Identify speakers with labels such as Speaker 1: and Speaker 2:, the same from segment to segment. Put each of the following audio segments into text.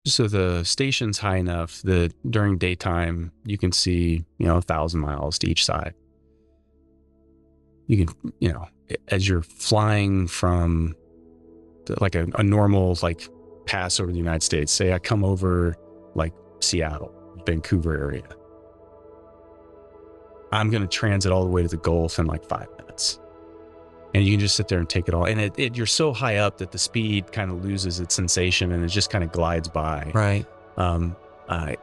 Speaker 1: So the station's high enough that during daytime you can see, 1,000 miles to each side. You can, as you're flying from like a normal like pass over the United States, say I come over like Seattle, Vancouver area, I'm going to transit all the way to the Gulf in like 5 minutes. And you can just sit there and take it all. And you're so high up that the speed kind of loses its sensation and it just kind of glides by.
Speaker 2: Right.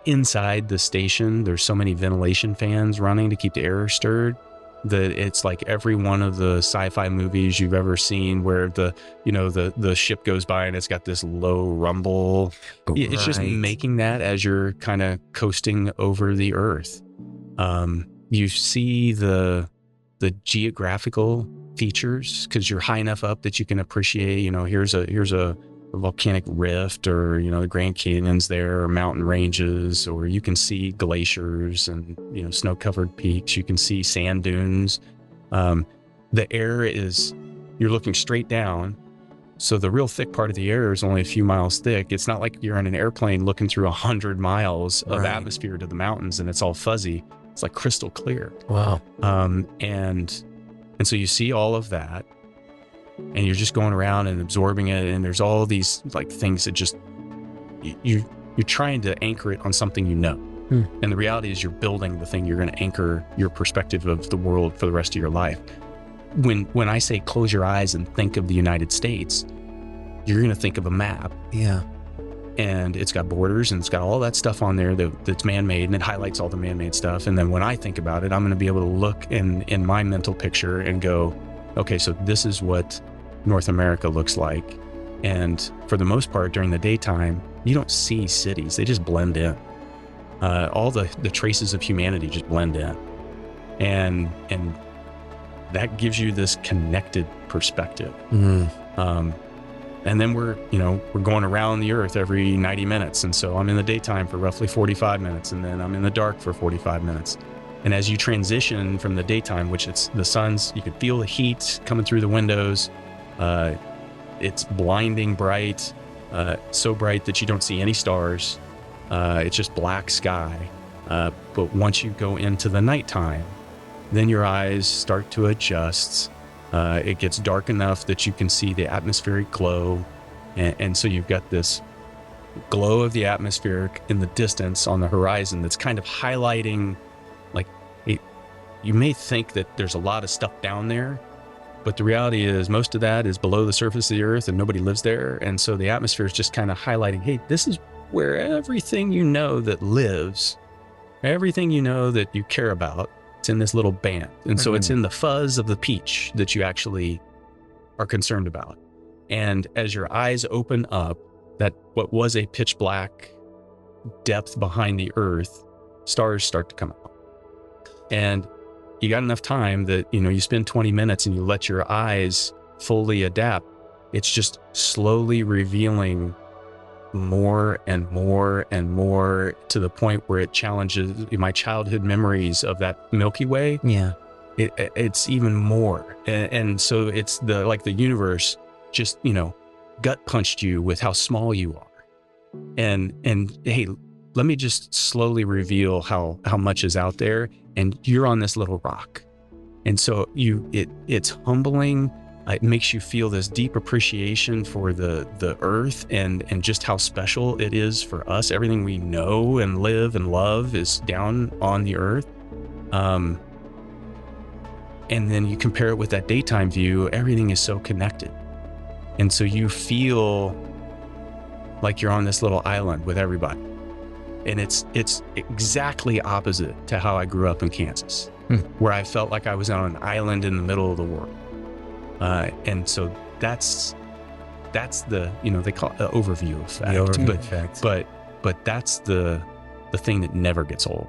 Speaker 1: Inside the station, there's so many ventilation fans running to keep the air stirred that it's like every one of the sci-fi movies you've ever seen where the ship goes by and it's got this low rumble. Right. It's just making that as you're kind of coasting over the Earth. You see the geographical features because you're high enough up that you can appreciate, here's a volcanic rift, or the Grand Canyon's there, or mountain ranges, or you can see glaciers and snow-covered peaks. You can see sand dunes. The air is, you're looking straight down, so the real thick part of the air is only a few miles thick. It's not like you're in an airplane looking through 100 miles of atmosphere to the mountains and it's all fuzzy. It's like crystal clear.
Speaker 2: Wow.
Speaker 1: And so you see all of that, and you're just going around and absorbing it. And there's all these like things that just, you're trying to anchor it on something And the reality is you're building the thing you're going to anchor your perspective of the world for the rest of your life. When I say close your eyes and think of the United States, you're going to think of a map.
Speaker 2: Yeah.
Speaker 1: And it's got borders and it's got all that stuff on there that's man-made, and it highlights all the man-made stuff. And then when I think about it, I'm going to be able to look in my mental picture and go, okay, so this is what North America looks like. And for the most part, during the daytime, you don't see cities. They just blend in. All the traces of humanity just blend in. And that gives you this connected perspective. And then we're going around the Earth every 90 minutes. And so I'm in the daytime for roughly 45 minutes, and then I'm in the dark for 45 minutes. And as you transition from the daytime, which it's the sun's, you can feel the heat coming through the windows. It's blinding bright, so bright that you don't see any stars. It's just black sky. But once you go into the nighttime, then your eyes start to adjust. It gets dark enough that you can see the atmospheric glow. And so you've got this glow of the atmospheric in the distance on the horizon that's kind of highlighting, like, you may think that there's a lot of stuff down there, but the reality is most of that is below the surface of the Earth and nobody lives there. And so the atmosphere is just kind of highlighting, hey, this is where everything that lives, everything that you care about, it's in this little band. And so it's in the fuzz of the peach that you actually are concerned about. And as your eyes open up, that what was a pitch black depth behind the Earth, stars start to come out. And you got enough time that, you spend 20 minutes and you let your eyes fully adapt. It's just slowly revealing more and more and more to the point where it challenges my childhood memories of that Milky Way.
Speaker 2: Yeah.
Speaker 1: It's even more. And so it's the universe just, gut punched you with how small you are. And hey, let me just slowly reveal how much is out there, and you're on this little rock. And so it's humbling. It makes you feel this deep appreciation for the Earth and just how special it is for us. Everything we know and live and love is down on the Earth. And then you compare it with that daytime view, everything is so connected. And so you feel like you're on this little island with everybody. And it's exactly opposite to how I grew up in Kansas, where I felt like I was on an island in the middle of the world. And so that's the, they call it the overview effect.
Speaker 2: The overview effect.
Speaker 1: But that's the thing that never gets old.